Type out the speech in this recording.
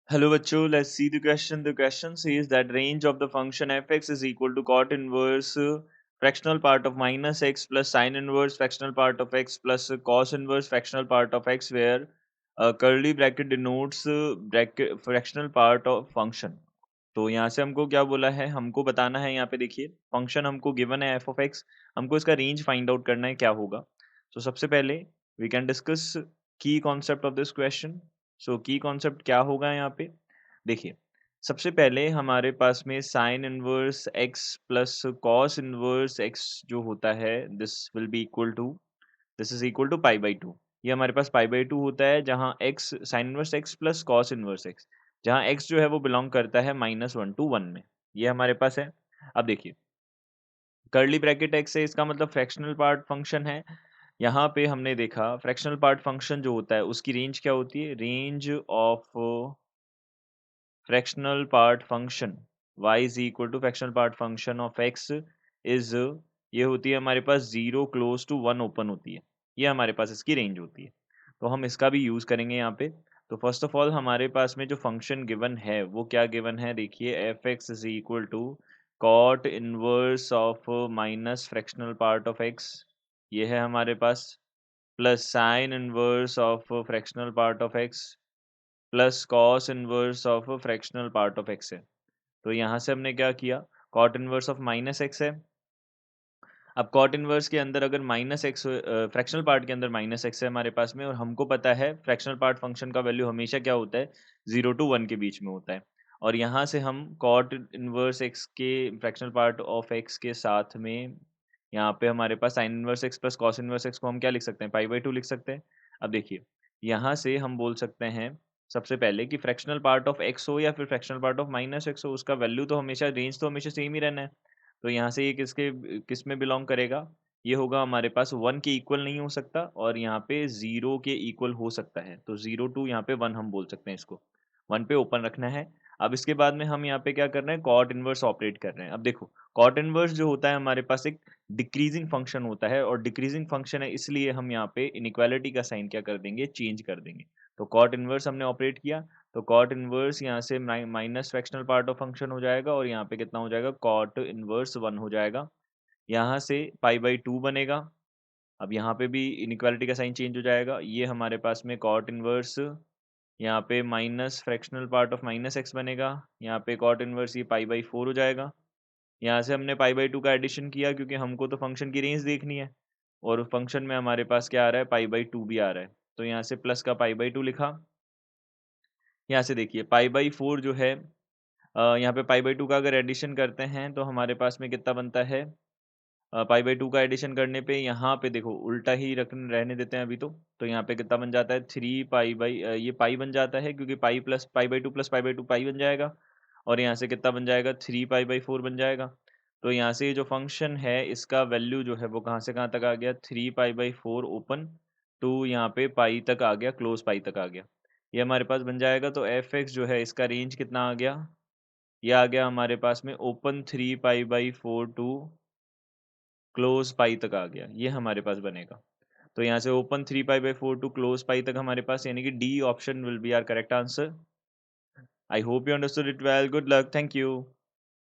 Hello बच्चों, let's see the question. The question says that range of the function fx is equal to cot inverse fractional part of minus x plus sin inverse fractional part of x plus cos inverse fractional part of x, where curly bracket denotes bracket fractional part of function. तो यहाँ से हमको क्या बोला है, हमको बताना है। यहाँ पे देखिए फंक्शन हमको गिवन है एफ ऑफ एक्स, हमको इसका रेंज फाइंड आउट करना है क्या होगा। तो सबसे पहले वी कैन डिस्कस की कॉन्सेप्ट ऑफ दिस क्वेश्चन। सो की कॉन्सेप्ट क्या होगा यहाँ पे, देखिए सबसे पहले हमारे पास में sine inverse X plus cos inverse X जो होता है, this will be equal to, this is equal to pi by two. ये हमारे पास पाई बाई टू होता है, जहाँ X sine inverse X plus cos inverse X, जहाँ एक्स जो है वो बिलोंग करता है -1 to 1 में। ये हमारे पास है। अब देखिए कर्ली ब्रैकेट एक्स है, इसका मतलब फ्रैक्शनल पार्ट फंक्शन है। यहाँ पे हमने देखा फ्रैक्शनल पार्ट फंक्शन जो होता है उसकी रेंज क्या होती है, range of fractional part function y is equal to fractional part function of x is, ये होती है हमारे पास 0 क्लोज टू 1 ओपन होती है। ये हमारे पास इसकी रेंज होती है, तो हम इसका भी यूज करेंगे यहाँ पे। तो फर्स्ट ऑफ ऑल हमारे पास में जो फंक्शन गिवन है वो क्या गिवन है, देखिए F X is equal to cot inverse of minus fractional part of X, ये है हमारे पास, plus sine inverse of fractional part of X plus cos inverse of fractional part of X है। तो यहाँ से हमने क्या किया, cot inverse of minus X है। अब कॉट इनवर्स के अंदर अगर माइनस एक्स, फ्रैक्शनल पार्ट के अंदर माइनस एक्स है हमारे पास में, और हमको पता है फ्रैक्शनल पार्ट फंक्शन का वैल्यू हमेशा क्या होता है, 0 to 1 के बीच में होता है। और यहाँ से हम कॉट इनवर्स एक्स के फ्रैक्शनल पार्ट ऑफ एक्स के साथ में यहाँ पे हमारे पास sine inverse X plus cos inverse X को हम क्या लिख सकते हैं, पाई बाई टू लिख सकते हैं। अब देखिए यहाँ से हम बोल सकते हैं सबसे पहले कि फ्रैक्शनल पार्ट ऑफ एक्स हो या फिर fractional part of minus x हो, उसका वैल्यू तो हमेशा, रेंज तो हमेशा सेम ही रहना है। तो यहाँ से ये किस में बिलोंग करेगा, ये होगा हमारे पास 1 के इक्वल नहीं हो सकता, और यहाँ पे 0 के इक्वल हो सकता है। तो 0 to यहाँ पे 1 हम बोल सकते हैं इसको, 1 पे ओपन रखना है। अब इसके बाद में हम यहाँ पे क्या कर रहे हैं, कॉट इनवर्स ऑपरेट कर रहे हैं। अब देखो कॉट इनवर्स जो होता है हमारे पास एक डिक्रीजिंग फंक्शन होता है, और डिक्रीजिंग फंक्शन है इसलिए हम यहाँ पे इनइक्वालिटी का साइन क्या कर देंगे, चेंज कर देंगे। तो कॉट इनवर्स हमने ऑपरेट किया, तो कॉट इनवर्स यहाँ से minus fractional part of function हो जाएगा, और यहाँ पे कितना हो जाएगा, कॉट इनवर्स 1 हो जाएगा। यहाँ से पाई बाई टू बनेगा। अब यहाँ पे भी इनइक्वालिटी का साइन चेंज हो जाएगा, ये हमारे पास में कॉट इनवर्स यहाँ पे minus fractional part of minus x बनेगा, यहाँ पे कॉट इनवर्स ये पाई बाई फोर हो जाएगा। यहाँ से हमने पाई बाई टू का एडिशन किया क्योंकि हमको तो फंक्शन की रेंज देखनी है, और फंक्शन में हमारे पास क्या आ रहा है, पाई बाई टू भी आ रहा है। तो यहाँ से प्लस का पाई बाई टू लिखा। यहाँ से देखिए पाई बाई फोर जो है, यहाँ पे पाई बाई टू का अगर एडिशन करते हैं तो हमारे पास में कितना बनता है, पाई बाई टू का एडिशन करने पे यहाँ पे देखो उल्टा ही रख रहने देते हैं अभी। तो यहाँ पे कितना बन जाता है, 3 पाई बाई, ये पाई बन जाता है क्योंकि pi plus pi by two plus pi by two pi बन जाएगा, और यहाँ से कितना बन जाएगा, 3 पाई बाई 4 बन जाएगा। तो यहाँ से ये जो फंक्शन है इसका वैल्यू जो है वो कहाँ से कहाँ तक आ गया, 3 पाई बाई 4 ओपन टू यहाँ पे पाई तक आ गया, क्लोज पाई तक आ गया। ये हमारे पास बन जाएगा। तो एफ एक्स जो है इसका रेंज कितना आ गया, ये आ गया हमारे पास में open 3 pi by 4 to close pi तक आ गया, ये हमारे पास बनेगा। तो यहाँ से open 3 pi by 4 to close pi तक हमारे पास, यानी कि D option will be our correct answer. I hope you understood it well, good luck, thank you.